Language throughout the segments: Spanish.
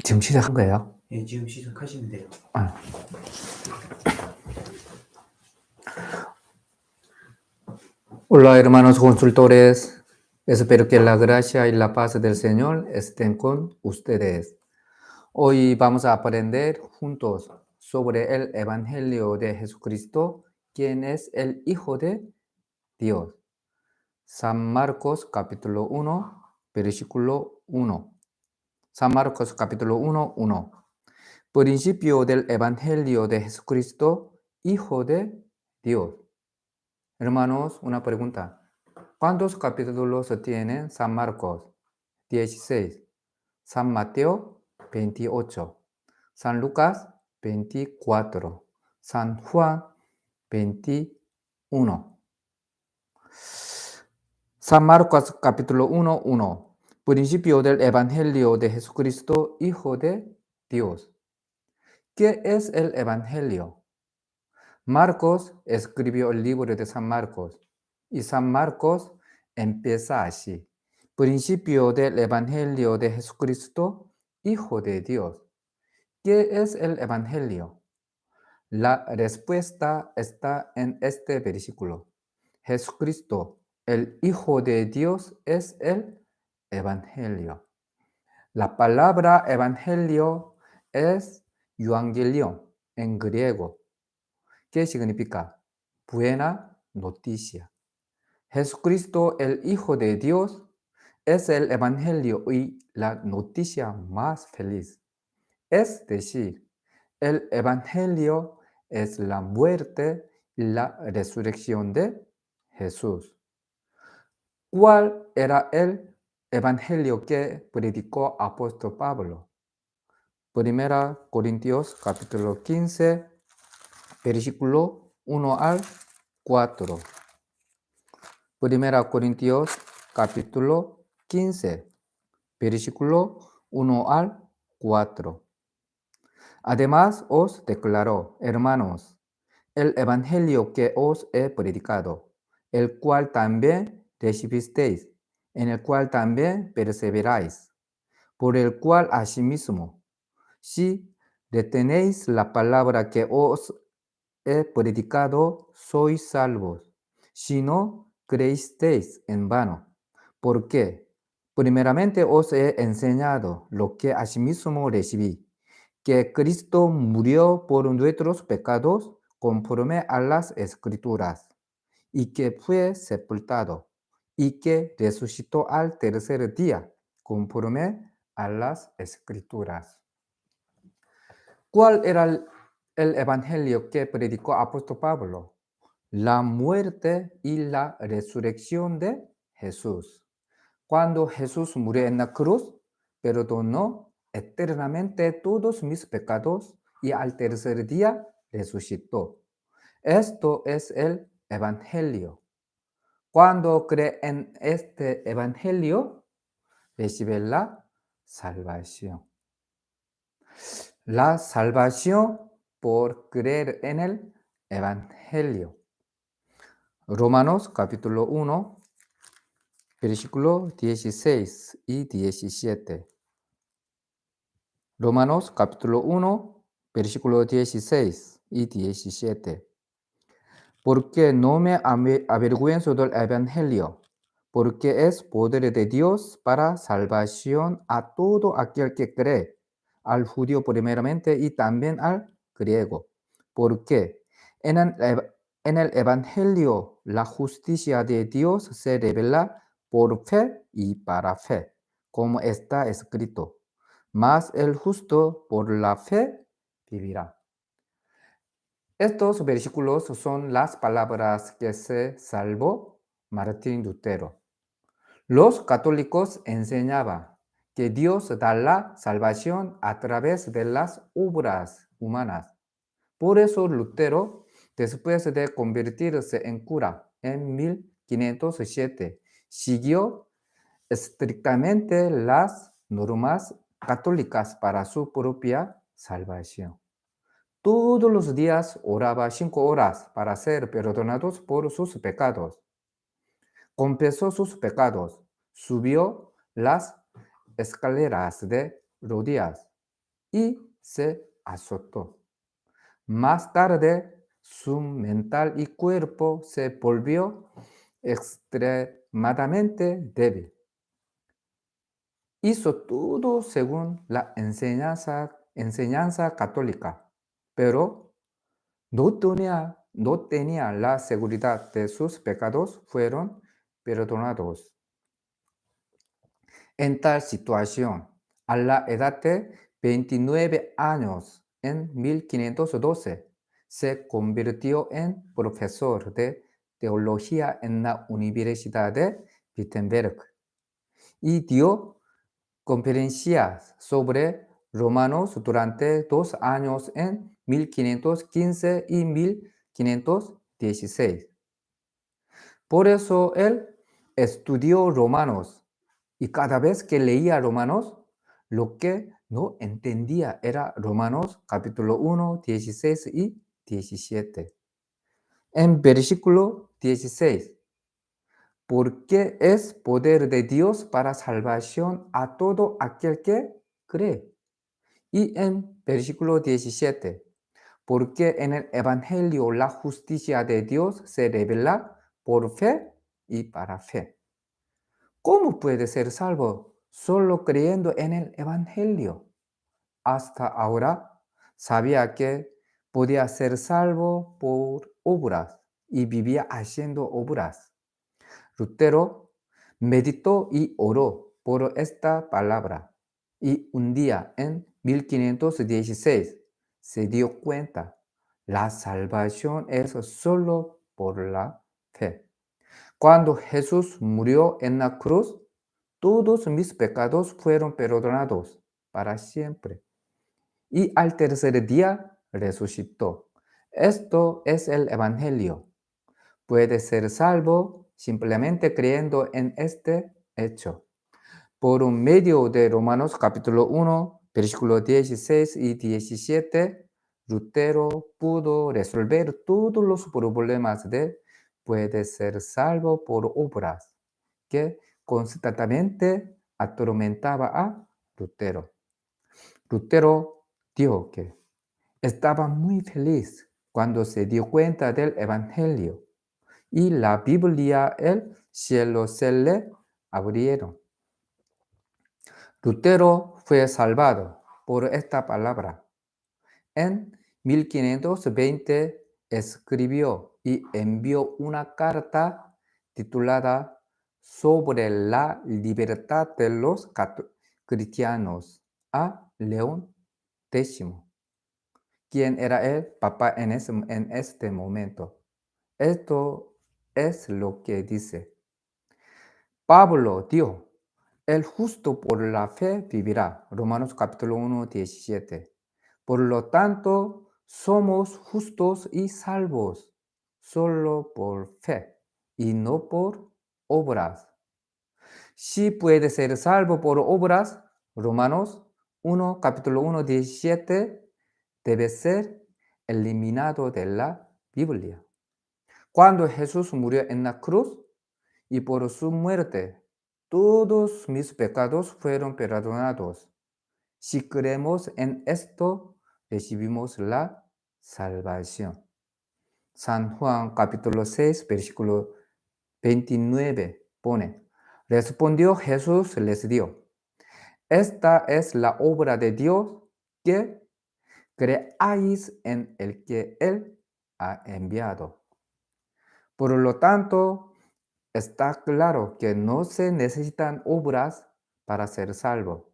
지금 시작한 거예요? 예, 지금 시작하시면 돼요. 아. Hola hermanos consultores, espero que la gracia y la paz del Señor estén con ustedes. Hoy vamos a aprender juntos sobre el Evangelio de Jesucristo, quien es el Hijo de Dios. San Marcos capítulo 1, versículo 1. San Marcos capítulo 1, 1. Principio del Evangelio de Jesucristo, Hijo de Dios. Hermanos, una pregunta. ¿Cuántos capítulos tiene San Marcos? 16. San Mateo, 28. San Lucas, 24. San Juan, 21. San Marcos capítulo 1, 1. Principio del Evangelio de Jesucristo, Hijo de Dios. ¿Qué es el Evangelio? Marcos escribió el libro de San Marcos y San Marcos empieza así. Principio del Evangelio de Jesucristo, Hijo de Dios. ¿Qué es el Evangelio? La respuesta está en este versículo. Jesucristo, el Hijo de Dios, es el Evangelio. La palabra Evangelio es Evangelion en griego. ¿Qué significa? Buena noticia. Jesucristo, el Hijo de Dios, es el Evangelio y la noticia más feliz. Es decir, el Evangelio es la muerte y la resurrección de Jesús. ¿Cuál era el Evangelio que predicó apóstol Pablo? Primera Corintios capítulo 15, versículo 1 al 4. Primera Corintios capítulo 15, versículo 1 al 4. Además os declaro, hermanos, el evangelio que os he predicado, el cual también recibisteis, en el cual también perseveráis, por el cual asimismo, si retenéis la palabra que os he predicado, sois salvos. Si no, creísteis en vano. ¿Por qué? Primeramente os he enseñado lo que asimismo recibí, que Cristo murió por nuestros pecados conforme a las Escrituras, y que fue sepultado, y que resucitó al tercer día conforme a las Escrituras. ¿Cuál era el evangelio que predicó apóstol Pablo? La muerte y la resurrección de Jesús. Cuando Jesús murió en la cruz, perdonó eternamente todos mis pecados y al tercer día resucitó. Esto es el evangelio. Cuando cree en este evangelio, recibe la salvación. La salvación por creer en el Evangelio. Romanos capítulo 1, versículo 16 y 17. Romanos capítulo 1, versículo 16 y 17. Porque no me avergüenzo del Evangelio, porque es poder de Dios para salvación a todo aquel que cree, al judío primeramente y también al griego. Porque en el Evangelio la justicia de Dios se revela por fe y para fe, como está escrito. Mas el justo por la fe vivirá. Estos versículos son las palabras que se salvó Martín Lutero. Los católicos enseñaban que Dios da la salvación a través de las obras humanas. Por eso Lutero, después de convertirse en cura en 1507, siguió estrictamente las normas católicas para su propia salvación. Todos los días oraba 5 horas para ser perdonados por sus pecados. Confesó sus pecados, subió las escaleras de rodillas, y se azotó. Más tarde, su mental y cuerpo se volvió extremadamente débil. Hizo todo según la enseñanza católica, pero no tenía la seguridad de sus pecados fueron perdonados. En tal situación, a la edad de 29 años, en 1512, se convirtió en profesor de teología en la Universidad de Wittenberg y dio conferencias sobre Romanos durante 2 años en 1515 y 1516. Por eso él estudió Romanos y cada vez que leía Romanos, lo que no entendía era Romanos capítulo 1, 16 y 17. En versículo 16, porque es poder de Dios para salvación a todo aquel que cree. Y en versículo 17, porque en el Evangelio la justicia de Dios se revela por fe y para fe. ¿Cómo puede ser salvo solo creyendo en el Evangelio? Hasta ahora sabía que podía ser salvo por obras y vivía haciendo obras. Lutero meditó y oró por esta palabra y un día en 1516 se dio cuenta, la salvación es solo por la fe. Cuando Jesús murió en la cruz, todos mis pecados fueron perdonados para siempre. Y al tercer día resucitó. Esto es el Evangelio. Puede ser salvo simplemente creyendo en este hecho. Por un medio de Romanos capítulo 1, versículos 16 y 17, Lutero pudo resolver todos los problemas de puede ser salvo por obras que constantemente atormentaba a Lutero. Lutero dijo que estaba muy feliz cuando se dio cuenta del Evangelio y la Biblia, el cielo se le abrieron. Lutero fue salvado por esta palabra. En 1520 escribió y envió una carta titulada Sobre la libertad de los cristianos a León X, quien era el papa en este momento. Esto es lo que dice. Pablo dijo, el justo por la fe vivirá. Romanos capítulo 1, 17. Por lo tanto, somos justos y salvos solo por fe y no por obras. Si puede ser salvo por obras, Romanos 1, capítulo 1, 17, debe ser eliminado de la Biblia. Cuando Jesús murió en la cruz y por su muerte, todos mis pecados fueron perdonados. Si creemos en esto, recibimos la salvación. San Juan capítulo 6, versículo 29 pone, respondió Jesús, les dio, esta es la obra de Dios, que creáis en el que Él ha enviado. Por lo tanto, está claro que no se necesitan obras para ser salvo.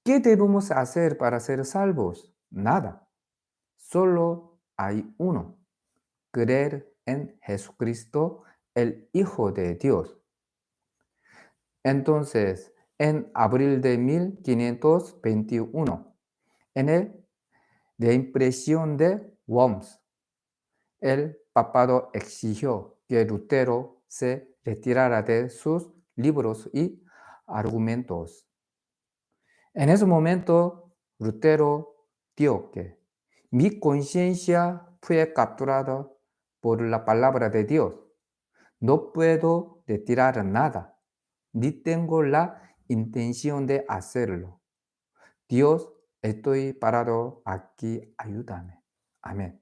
¿Qué debemos hacer para ser salvos? Nada. Solo hay uno. Creer en Jesucristo, el Hijo de Dios. Entonces, en abril de 1521, en el de impresión de Worms, el papado exigió que Lutero se retirara de sus libros y argumentos. En ese momento, Lutero dijo que mi conciencia fue capturada por la palabra de Dios. No puedo retirar nada, ni tengo la intención de hacerlo. Dios Estoy parado aquí, ayúdame. Amén.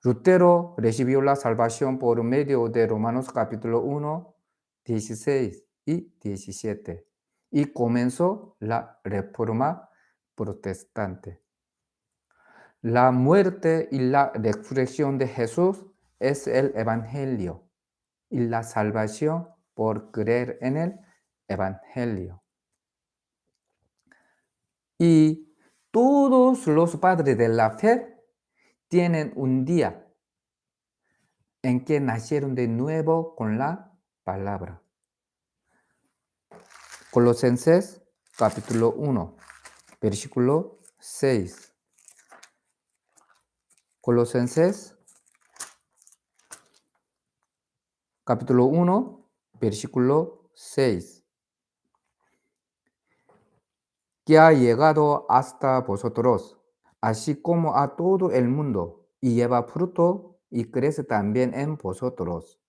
Lutero recibió la salvación por medio de Romanos capítulo 1, 16 y 17 y comenzó la reforma protestante. La muerte y la resurrección de Jesús es el Evangelio y la salvación por creer en el Evangelio. Y todos los padres de la fe tienen un día en que nacieron de nuevo con la palabra. Colosenses capítulo 1, versículo 6. Colosenses capítulo 1, versículo 6. Que ha llegado hasta vosotros, así como a todo el mundo, y lleva fruto y crece también en vosotros,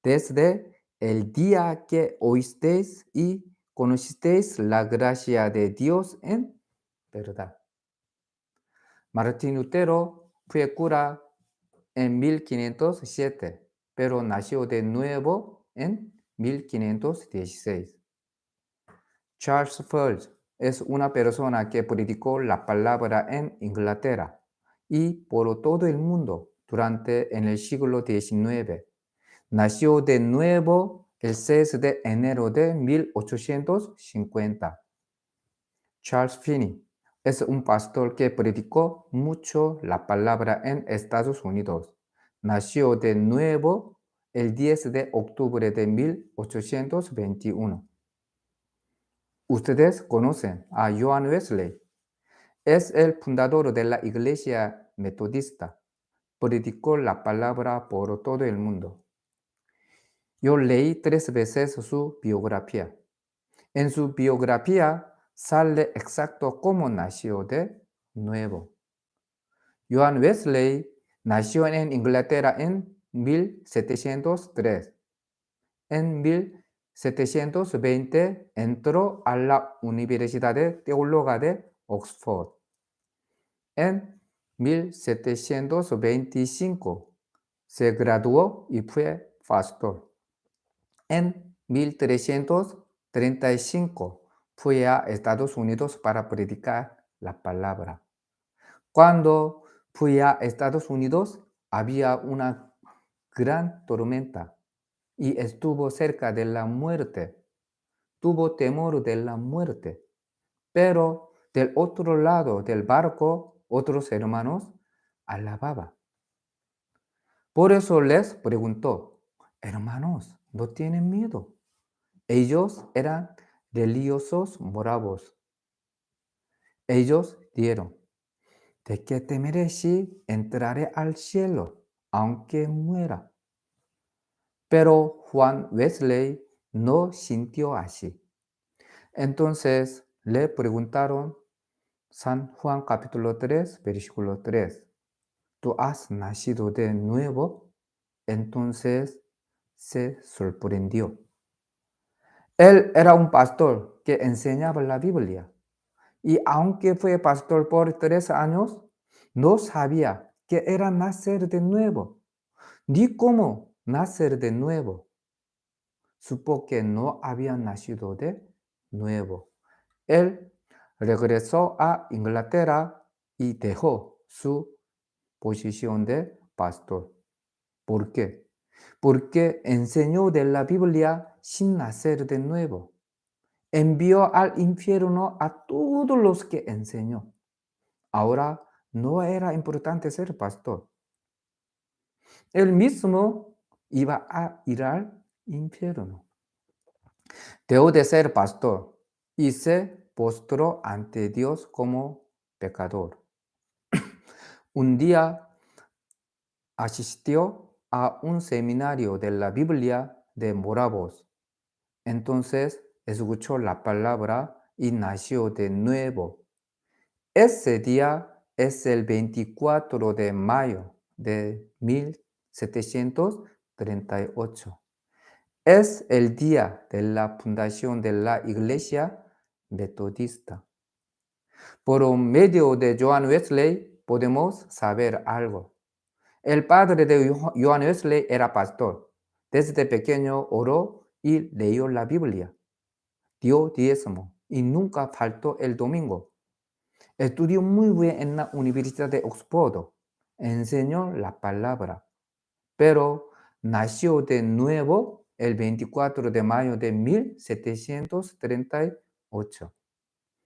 desde el día que oísteis y conocisteis la gracia de Dios en verdad. Martín Lutero fue cura en 1507, pero nació de nuevo en 1516. Charles Spurgeon es una persona que predicó la palabra en Inglaterra y por todo el mundo en el siglo XIX. Nació de nuevo el 6 de enero de 1850. Charles Finney es un pastor que predicó mucho la palabra en Estados Unidos. Nació de nuevo el 10 de octubre de 1821. Ustedes conocen a John Wesley. Es el fundador de la Iglesia Metodista. Predicó la palabra por todo el mundo. Yo leí 3 veces su biografía. En su biografía sale exacto cómo nació de nuevo. John Wesley nació en Inglaterra en 1703. En 1720 entró a la Universidad Teológica de Oxford. En 1725 se graduó y fue pastor. En 1335 fue a Estados Unidos para predicar la palabra. Cuando fui a Estados Unidos había una gran tormenta y estuvo cerca de la muerte. Tuvo temor de la muerte. Pero del otro lado del barco, otros hermanos alababan. Por eso les preguntó, hermanos, ¿no tienen miedo? Ellos eran religiosos moravos. Ellos dijeron, ¿de qué temeré si entraré al cielo, aunque muera? Pero Juan Wesley no sintió así. Entonces le preguntaron, San Juan capítulo 3, versículo 3, ¿tú has nacido de nuevo? Entonces se sorprendió. Él era un pastor que enseñaba la Biblia. Y aunque fue pastor por 3 años, no sabía qué era nacer de nuevo, ni cómo nacer de nuevo. Supo que no había nacido de nuevo. Él regresó a Inglaterra y dejó su posición de pastor. ¿Por qué? Porque enseñó de la Biblia sin nacer de nuevo. Envió al infierno a todos los que enseñó. Ahora no era importante ser pastor. Él mismo iba a ir al infierno. Dejó de ser pastor y se postró ante Dios como pecador. Un día asistió a un seminario de la Biblia de moravos. Entonces escuchó la palabra y nació de nuevo. Ese día es el 24 de mayo de 1738. Es el día de la fundación de la Iglesia Metodista. Por medio de Joan Wesley podemos saber algo. El padre de Joan Wesley era pastor. Desde pequeño oró y leyó la Biblia. Dio diezmo y nunca faltó el domingo. Estudió muy bien en la Universidad de Oxford. Enseñó la palabra. Pero nació de nuevo el 24 de mayo de 1738.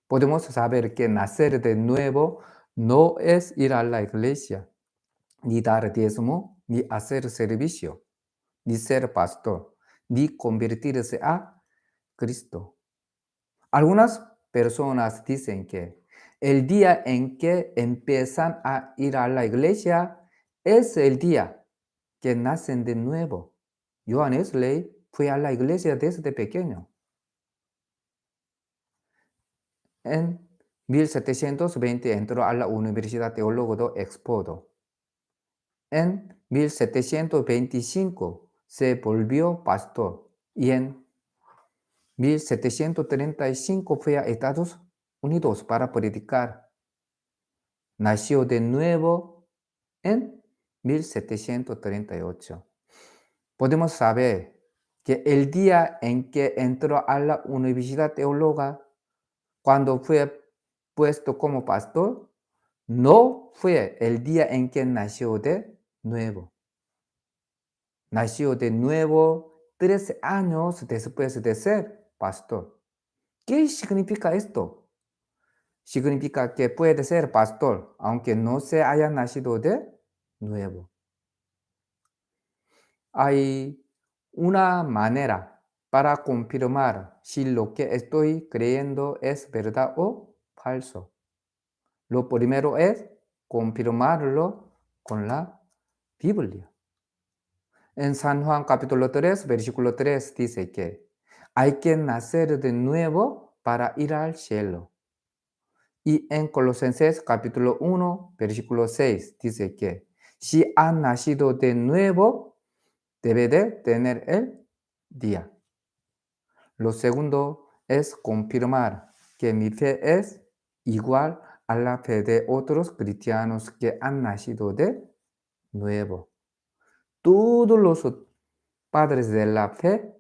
Podemos saber que nacer de nuevo no es ir a la iglesia, ni dar diezmo, ni hacer servicio, ni ser pastor, ni convertirse a Cristo. Algunas personas dicen que el día en que empiezan a ir a la iglesia es el día que nacen de nuevo. Joan Wesley fue a la iglesia desde pequeño. En 1720 entró a la Universidad Teológica de Oxford. En 1725 se volvió pastor y en 1735 fue a Estados Unidos para predicar. Nació de nuevo en 1738. Podemos saber que el día en que entró a la Universidad Teológica, cuando fue puesto como pastor, no fue el día en que nació de nuevo. Nació de nuevo 13 años después de ser pastor. ¿Qué significa esto? Significa que puede ser pastor, aunque no se haya nacido de nuevo. Hay una manera para confirmar si lo que estoy creyendo es verdad o falso. Lo primero es confirmarlo con la Biblia. En San Juan capítulo 3, versículo 3 dice que hay que nacer de nuevo para ir al cielo. Y en Colosenses capítulo 1, versículo 6 dice que si han nacido de nuevo, debe de tener el día. Lo segundo es confirmar que mi fe es igual a la fe de otros cristianos que han nacido de nuevo. Todos los padres de la fe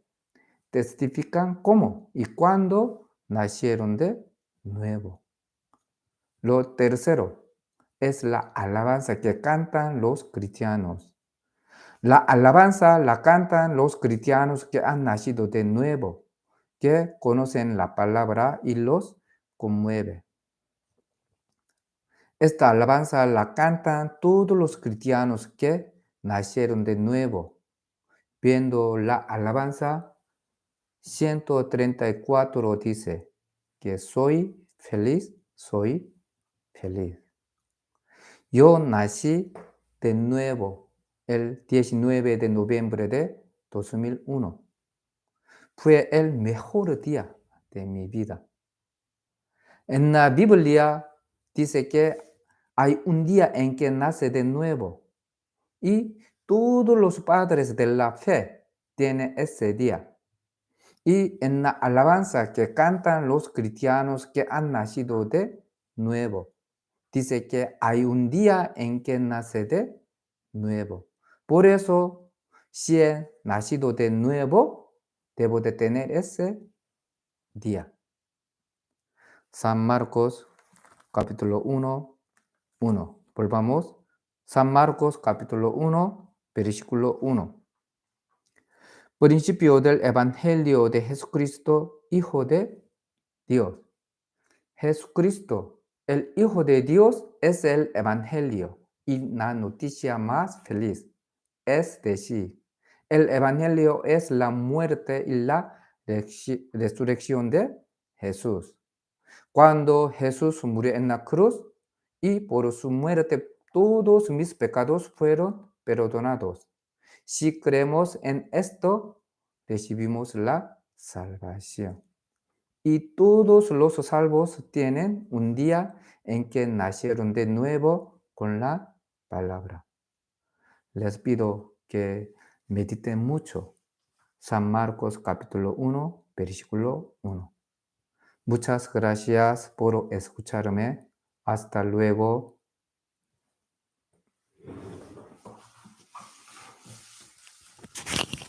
testifican cómo y cuándo nacieron de nuevo. Lo tercero es la alabanza que cantan los cristianos. La alabanza la cantan los cristianos que han nacido de nuevo, que conocen la palabra y los conmueve. Esta alabanza la cantan todos los cristianos que nacieron de nuevo. Viendo la alabanza 134 dice que soy feliz. Yo nací de nuevo el 19 de noviembre de 2001. Fue el mejor día de mi vida. En la Biblia dice que hay un día en que nace de nuevo y todos los padres de la fe tienen ese día. Y en la alabanza que cantan los cristianos que han nacido de nuevo, dice que hay un día en que nace de nuevo. Por eso, si he nacido de nuevo, debo de tener ese día. San Marcos capítulo 1, 1. Volvamos. San Marcos capítulo 1, versículo 1. Principio del Evangelio de Jesucristo, Hijo de Dios. Jesucristo, el Hijo de Dios, es el Evangelio y la noticia más feliz. Es decir, el Evangelio es la muerte y la resurrección de Jesús. Cuando Jesús murió en la cruz y por su muerte todos mis pecados fueron perdonados. Si creemos en esto, recibimos la salvación. Y todos los salvos tienen un día en que nacieron de nuevo con la palabra. Les pido que mediten mucho San Marcos capítulo 1, versículo 1. Muchas gracias por escucharme. Hasta luego.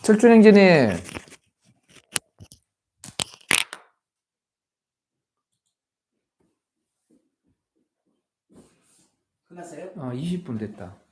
철준행진이 끝났어요? 20분 됐다.